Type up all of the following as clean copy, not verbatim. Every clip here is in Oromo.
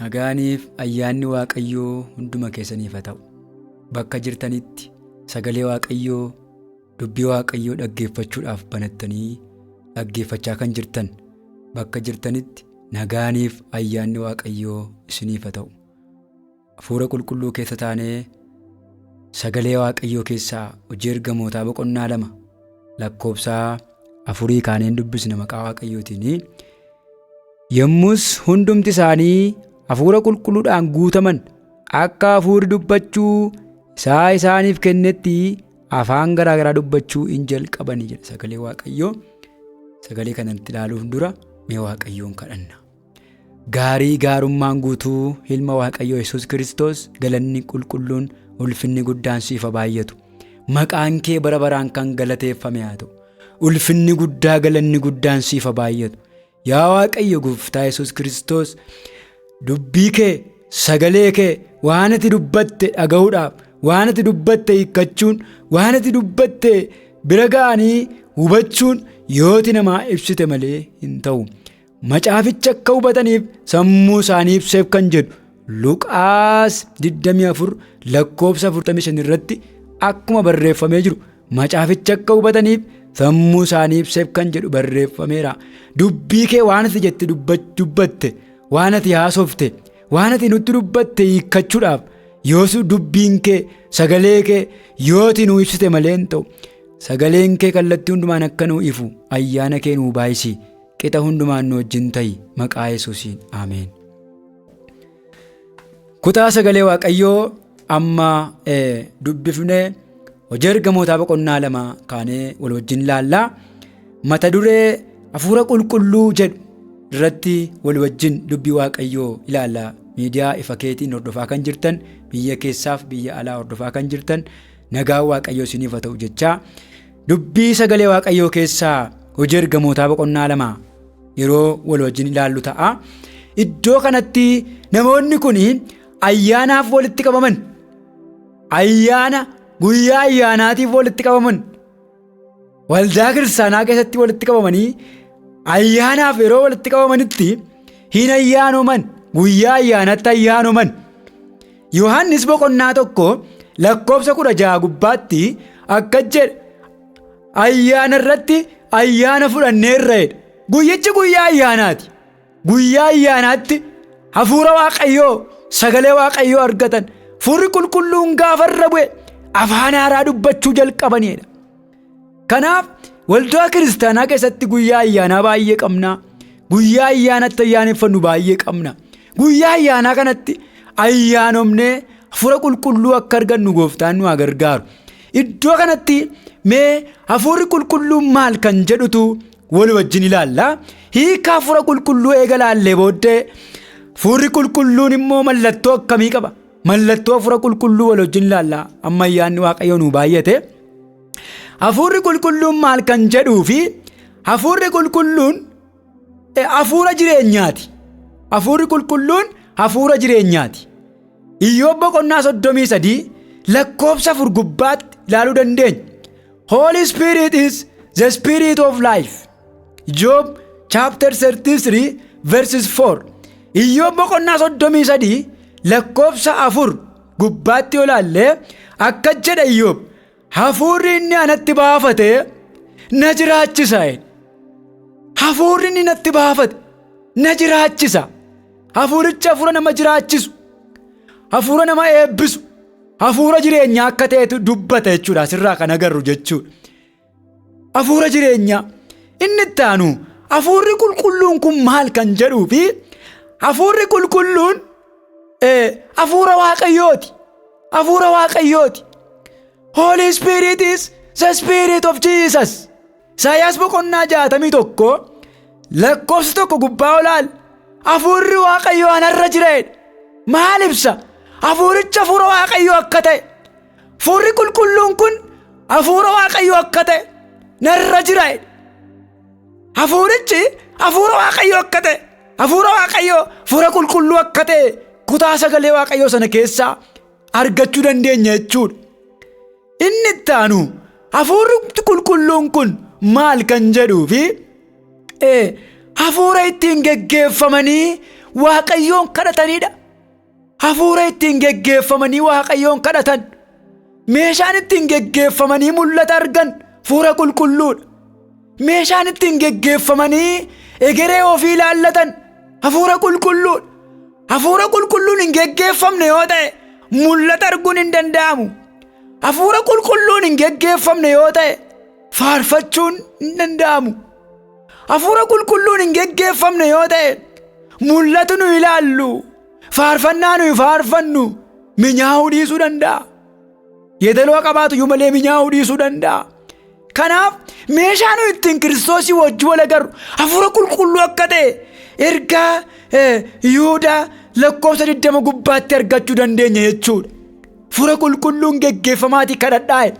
Nagaaniif ayyaanni Waaqayyoo hunduma keessaniif haa ta'u. Bakka jirtanitti sagalee Waaqayyoo, dubbii Waaqayyoo dhaggeeffachuudhaaf banattanii dhaggeeffachaa kan jirtan bakka jirtanitti nagaaniif ayyaanni Waaqayyoo isiniif haa ta'u. Hafuura qulqulluu keessa taanee sagalee Waaqayyoo keessaa hojii ergamootaa boqonnaa 2 lakkoobsa 4 kaaneen dubbisna maqaa Waaqayyootiin. Yommus hundumti isaanii hafuura qulqulluudhaan guutaman akka hafuurri dubbachuu isaaniif kennetti afaan garaagaraa dubbachuu hin jalqabani jedha sagalee Waaqayyoo. Sagalee kanatti ilaaluuf dura mee Waaqayyoon kadhanna. Gaarii gaarummaan guutuu Ilma Waaqayyoo Yesuus Kiristoos, galanni qulqulluun ulfinni guddaan siif haa baay'atu. Maqaan kee bara baraan kan galateeffame haa ta'u. Ulfinni guddaa, galanni guddaan siif haa baay'atu. Yaa Waaqayyo Gooftaa Yesuus Kiristoos, dubbii kee, sagalee kee waan ati dubbatte dhaga'uudhaaf, waan ati dubbatte hiikkachuun, waan ati dubbatte bira ga'anii hubachuun yooti namaa ibsite malee hin ta'u. Macaaficha akka hubataniif sammuu isaanii ibseef kan jedhu Luqaas 24 lakkoobsa 45 irratti akkuma barreeffamee jiru macaaficha akka hubataniif sammuu isaanii ibseef kan jedhu barreeffameera. Dubbii kee waan ati jette dubbatte, waan ati haasofte, waan ati nutti dubbatte hiikkachuudhaaf yoos dubbiin kee, sagalee kee yooti nuu ibsite malee hin ta'u. Sagaleen kee kallattii hundumaan akka nuu ifu ayyaana kee nuu baay'isi. Qixa hundumaan nu wajjin ta'i maqaa Yesuusiin ameen. Kutaa sagalee Waaqayyoo amma dubbifnee hojii ergamootaa boqonnaa 2 kaanee wal wajjin laallaa. Mata duree hafuura qulqulluu jedhu irratti wal wajjin dubbii Waaqayyoo ilaallaa. Miidiyaa ifa keetiin hordofaa kan jirtan, biyya keessaaf biyya alaa hordofaa kan jirtan nagaa Waaqayyoo isiniif haa ta'u jechaa dubbii sagalee Waaqayyoo keessaa hojii ergamootaa boqonnaa 2 yeroo wal wajjin ilaallu ta'a. Iddoo kanatti namoonni kun ayyaanaaf walitti qabaman, guyyaa ayyaanaatiif walitti qabaman, waldaa kiristaanaa keessatti walitti qabamanii ayyaanaaf yeroo walitti qabamanitti hin ayyaanoman, guyyaa ayyaanatti ayyaanoman. Yohaannis boqonnaa 1 lakkoobsa 16 gubbaatti akka jedha, ayyaana irratti ayyaana fudhanneerra. Guyyichi guyyaa ayyaanaati. Guyyaa ayyaanaatti hafuura Waaqayyoo, sagalee Waaqayyoo argatan, hafuurri qulqulluun gaafa irra bu'e afaan haaraa dubbachuu jalqabanidha. Kanaaf waldaa kiristaanaa keessatti guyyaa ayyaanaa baay'ee qabna. Guyyaa ayyaanatti ayyaaneffannu baay'ee qabna. Guyyaa ayyaanaa kanatti ayyaanomnee hafuura qulqulluu akka argannu Gooftaan nu haa gargaaru. Iddoo kanatti mee hafuurri qulqulluun maal kan jedhutu wal wajjin ilaallaa. Hiika hafuura qulqulluu eega laallee booddee hafuurri qulqulluun immoo mallattoo akkamii qaba? Mallattoo hafuura qulqulluu wal wajjin ilaallaa. Amma ayyaanni Waaqayyoo nu baay'ate. Hafuurri qulqulluun maal kan jedhuu fi hafuurri qulqulluun hafuura jireenyaati. Hafuurri qulqulluun hafuura jireenyaati. Iyyoob boqonnaa 33 lakkoobsa 4 gubbaatti ilaaluu dandeenya. Holy Spirit is the spirit of life. Job chapter 33 verses 4. Iyyoob boqonnaa 33 lakkoobsa 4 gubbaatti yoo ilaalle akka jedha Iyyoob, hafuurri inni anatti baafate na jiraachisa. Hafuurri inni natti baafate na jiraachisa. Hafuurichi hafuura nama jiraachisu, hafuura nama eebbisu, hafuura jireenyaa akka ta'etu dubbata jechuudha. Asirraa kan agarru jechuudha. Hafuura jireenyaa. Inni itti aanu hafuurri qulqulluun kun maal kan jedhuu fi hafuurri qulqulluun hafuura Waaqayyooti. Hafuura Waaqayyooti. Holy Spirit is the spirit of Jesus. Isaayaas boqonnaa 61 lakkoofsa 1 gubbaa olaal hafuurri Waaqayyoo anarra jireedha. Maal ibsa? Hafuurichi hafuura Waaqayyoo akka ta'e, hafuurri qulqulluun kun hafuura Waaqayyoo akka ta'e narra jireedha. Hafuurichi hafuura Waaqayyoo akka ta'e, hafuura Waaqayyoo, hafuura qulqulluu akka ta'e kutaa sagalee Waaqayyoo sana keessaa argachuu dandeenya jechuudha. Inni itti aanu hafuurri qulqulluun kun maal kan jedhuu fi hafuura ittiin geggeeffamanii Waaqayyoon kadhatanidha. Hafuura ittiin geggeeffamanii Waaqayyoon kadhatan. Meeshaan ittiin geggeeffamanii mul'ata argan hafuura qulqulluudha. Meeshaan ittiin geggeeffamanii egeree ofii ilaallatan hafuura qulqulluudha. Hafuura qulqulluun hin geggeeffamne yoo ta'e mul'ata arguun hin danda'amu. Hafuura qulqulluun hin geggeeffamne yoo ta'e faarfachuun hin danda'amu. Hafuura qulqulluun hin geggeeffamne yoo ta'e mul'atu nu ilaallu, faarfannaa nu faarfannu minyaa'uu dhiisuu danda'a. Yeedaloo qabaatu iyyuu malee minyaa'uu dhiisuu danda'a. Kanaaf meeshaa nu ittiin Kiristoosii wajjin wal agarru hafuura qulqulluu akka ta'e ergaa Yihuudaa lakkoofsa 20 gubbaatti argachuu dandeenya jechuudha. Hafuura qulqulluun geggeeffamaatii kadhadhaa.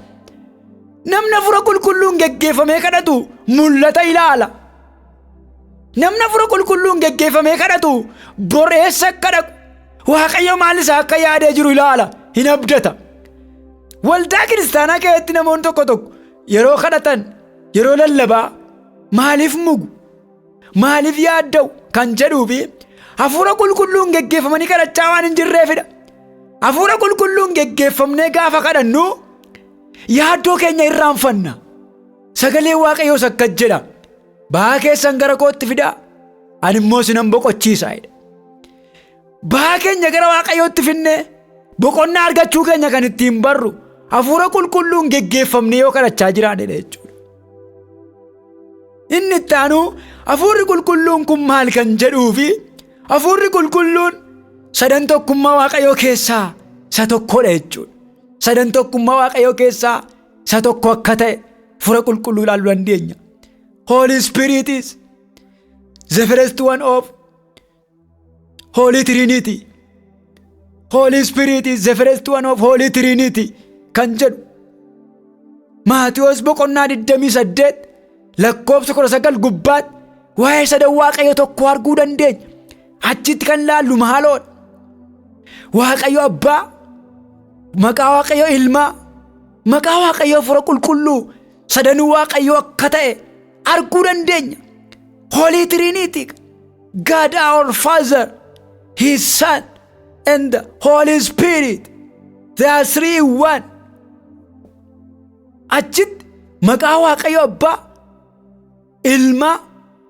Namni hafuura qulqulluun geggeeffamee kadhatu mul'ata ilaala. Namni hafuura qulqulluun geggeeffamee kadhatu boreessa akka dhaqu Waaqayyo maal isaa akka yaadee jiru ilaala, hin abdata. Waldaa kiristaanaa keessatti namoonni tokko yeroo kadhatan, yeroo lallabaa maaliif mugu, maaliif yaadda'u kan jedhuufi hafuura qulqulluun geggeeffamanii kadhachaa waan hin jirreefidha. Hafuura qulqulluun geggeeffamnee gaafa kadhannu yaaddoo keenya irraanfanna. Sagalee Waaqayyoos akka jedha, ba'aa keessan gara kootti fidaa, ani immoo sinan boqochiisa. Ba'aa keenya gara Waaqayyootti finnee boqonnaa argachuu keenya kan ittiin barru hafuura qulqulluun geggeeffamnee yoo kadhachaa jiraannedha jechuudha. Inni itti aanu hafuurri qulqulluun kun maal kan jedhuufi hafuurri qulqulluun sadan tokkummaa Waaqayyoo keessaa isa tokkodha jechuudha. Sadan tokkummaa Waaqayyoo keessaa isa tokko akka ta'e hafuura qulqulluu ilaaluu dandeenya. Holy Spirit is the first one of Holy Trinity. Holy Spirit is the first one of Holy Trinity kan jedhu Maatiyos boqonnaa 28 lakkoofsa 19 gubbaatti waa'ee sadan Waaqayyo tokko arguu dandeenya. Achitti kan laallu maaloodha? Waaqayyo Abbaa, maqaa Waaqayyo Ilmaa, maqaa Waaqayyo Hafuura Qulqulluu sadanuu Waaqayyo akka ta'e arguu dandeenya. Holy Trinity, God our Father, His Son and the Holy Spirit, they are three in one. Achitti maqaa Waaqayyo Abbaa, Ilmaa,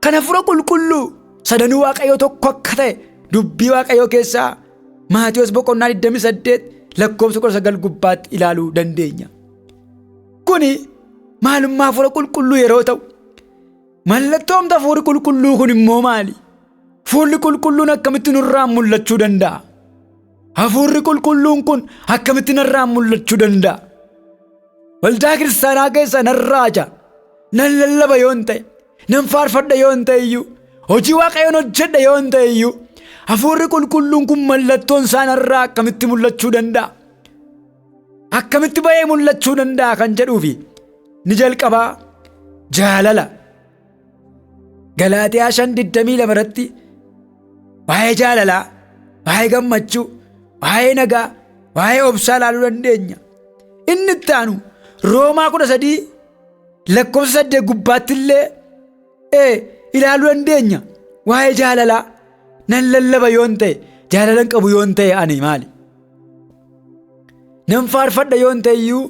kan Hafuura Qulqulluu sadanuu Waaqayyo tokko akka ta'e dubbii Waaqayyo keessaa Maatiyos boqonnaa 28 lakkoofsa 19 gubbaatti ilaaluu dandeenya. Kuni maalummaa Hafuura Qulqulluu yeroo ta'u, mallattoon Hafuura Qulqulluu kun immoo maali? Hafuurri Qulqulluun akkamitti nurraa mul'achuu danda'a? Hafuurri Qulqulluun kun akkamitti nurraa mul'achuu danda'a? Waldaa kiristaanaa keessa nan raaja, nan lallaba yoon ta'e, nan faarfadha yoon ta'e iyyuu, hojii Waaqayyoon hojjedha yoon ta'e iyyuu, Hafuurri Qulqulluun kun mallattoon isaa narraa akkamitti mul'achuu danda'a? Akkamitti ba'ee mul'achuu danda'a kan jedhuufi ni jalqabaa jaalala. Galaatiyaa 5:22 irratti waa'ee jaalalaa, waa'ee gammachuu, waa'ee nagaa, waa'ee obsaa ilaaluu dandeenya. Inni itti aanu Roomaa 13 lakkoofsa 8 gubbaatti illee ilaaluu dandeenya. Waa'ee jaalalaa nan lallaba yoon ta'e, jaalalan qabu yoon ta'e ani maali? Nan faarfadha yoon ta'e iyyuu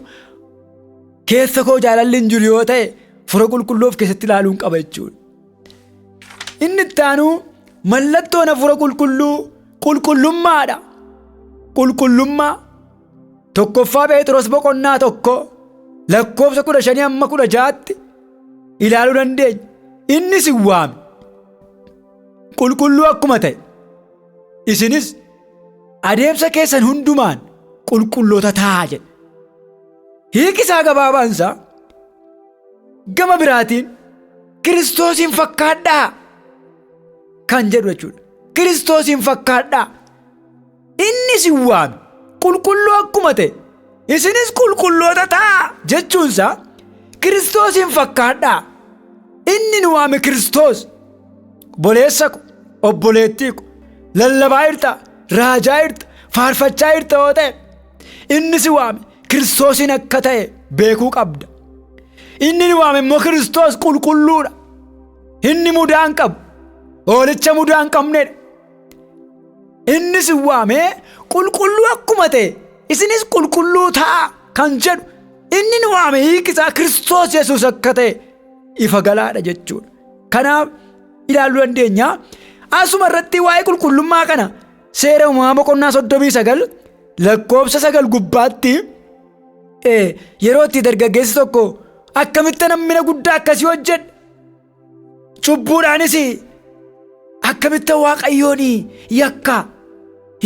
keessa koo jaalalli hin jiru yoo ta'e Hafuura Qulqulluu of keessatti ilaaluun qaba jechuudha. Inni itti aanu mallattoon Hafuura Qulqulluu qulqullummaadha. Qulqullummaa tokkoffaa Phexros boqonnaa 1 lakkoofsa 15-16 ilaaluu dandeenya. Inni si waame qulqulluu akkuma ta'e isinis adeemsa keessan hundumaan qulqulloota ta'aa jedhe. Hiiki isaa gabaabaansaa gama biraatiin Kiristoosiin fakkaadhaa kan jedhu jechuudha. Kiristoosiin fakkaadhaa. Inni si waame qulqulluu akkuma ta'e isinis qulqulloota ta'aa jechuunsaa Kiristoosiin fakkaadhaa. Inni nu waame Kiristoos. Obboleessa ko, obboleettii ko, lallabaa jirta, raajaa jirta, faarfachaa jirta yoo ta'e inni si waame Kiristoosiin akka ta'e beekuu qabda. Inni nu waame immoo Kiristoos qulqulluudha. Inni mudaa hin qabu, hoolicha mudaa hin qabnedha. innis waamee qulqulluu akkuma ta'e isinis qulqulluu ta'a kan jedhu inni nu waame hiikisaa Kiristoos Yesuus akka ta'e ifa galaadha jechuudha. Kanaaf ilaaluu dandeenya. Asuma irratti waa'ee qulqullummaa kana seera uumamaa boqonnaa 39 lakkoofsa 9 gubbaatti yeroo itti dargaggeessi tokko akkamitti hammina guddaa akkasii hojjedhe cubbuudhaanis akkamitti Waaqayyoon yakka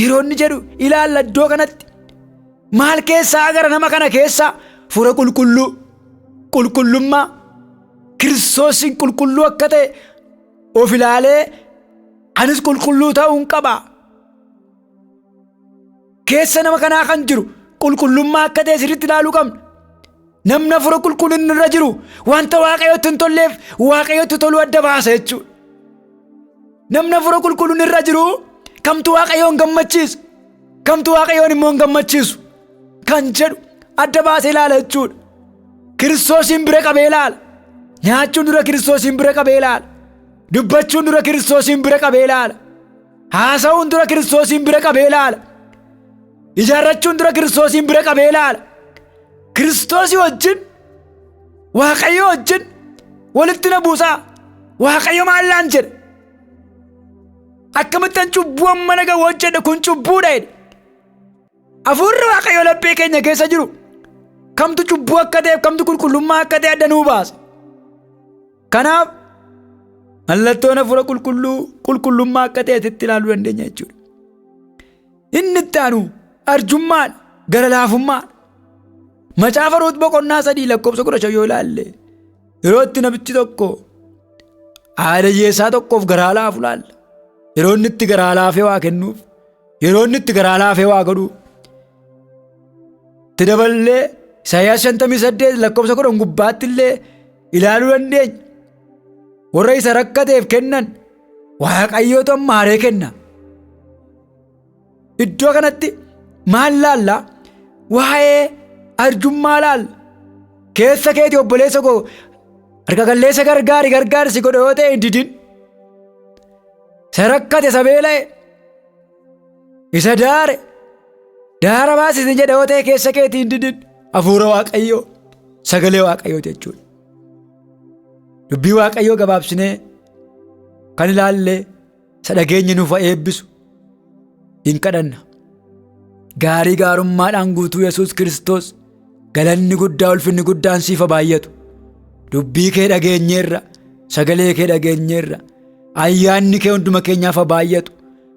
yeroo inni jedhu ilaalla. Iddoo kanatti maal keessaa gara nama kana keessaa fura qulqullummaa Kiristoosiin qulqulluu akka ta'e of ilaalee anis qulqulluu ta'uun qaba. Keessa nama kanaa kan jiru qulqullummaa akka ta'e sirriitti ilaaluu qabna. Namni fura qulqullinni irra jiru wanta Waaqayyootti hin tolleef Waaqayyootti tolu adda baasa jechuudha. Namni fura qulqullinni irra jiru kamtu Waaqayyoon gammachiisa kamtu Waaqayyoon immoo hin gammachiisu kan jedhu adda baasee ilaala jechuudha. Kiristoosiin bira qabee ilaala. Nyaachuun dura Kiristoosiin bira qabee ilaala. Dubbachuun dura Kiristoosiin bira qabee ilaala. Haasa'uun dura Kiristoosiin bira qabee ilaala. Ijaarrachuun dura Kiristoosiin bira qabee ilaala. Kiristoosii wajjin Waaqayyo wajjin walitti na buusaa. Waaqayyo maallaan jedhe akkamittan cubbuu amma naga hojjedhe kun cubbuudha jedhe. Hafuurri Waaqayyo laphee keenya keessa jiru kamtu cubbuu akka ta'eef kamtu qulqullummaa akka ta'e adda nuu baasa. Kanaaf mallattoon hafuura qulqullummaa akka ta'etti ilaaluu dandeenya jechuudha. Inni itti aanu arjummaan gara laafummaan. Macaafa Ruut boqonnaa 3 lakkoofsa 15 yoo ilaalle yeroo itti namichi tokko haadha hiyyeessaa tokkoof garaa laafu ilaalla. Yeroo inni itti garaa laafee waa kennuuf, yeroo inni itti garaa laafee waa godhuuf. Itti daballee Isaayyaas 58 lakkoofsa 10 gubbaatti illee ilaaluu dandeenya. Warra isa rakkateef kennan Waaqayyootu ammaaree kenna. Iddoo kanatti maal laalla? Waa'ee arjummaa laalla. Keessa keetii obboleessa koo harka qalleessa gargaarsi godhe yoo ta'e hin didin. Isa rakkate isa beela'e isa daara baasisi jedhe yoo ta'e keessa keetii hin didin. Hafuura Waaqayyoo sagalee Waaqayyoo jechuudha. Dubbii Waaqayyoo gabaabsinee kan ilaalle isa dhageenyi nuuf eebbisu hin kadhanna. Gaarii gaarummaadhaan guutuu Yesuus Kiristoos galanni guddaa ulfinni guddaan siif baay'atu. Dubbii kee dhageenyeerra sagalee kee dhageenyeerra ayyaanni kee hunduma keenyaaf baay'atu.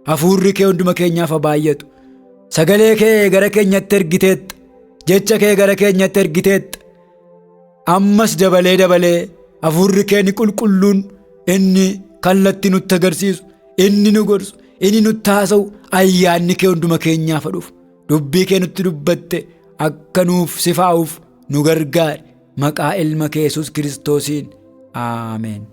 Hafuurri kee hunduma keenyaaf baay'atu. Sagalee kee gara keenyatti ergiteetta. Jecha kee gara keenyatti ergiteetta. Ammas dabalee hafuurri kee ni qulqulluun inni kallattii nutti agarsiisu inni nu gorsu inni nutti haasa'u ayyaanni kee hunduma keenyaaf dhufu. Dubbii kee nutti dubbatte akka nuuf sifaa'uuf nu gargaari. Maqaa ilma kee Yesuus Kiristoosiin. Aameen.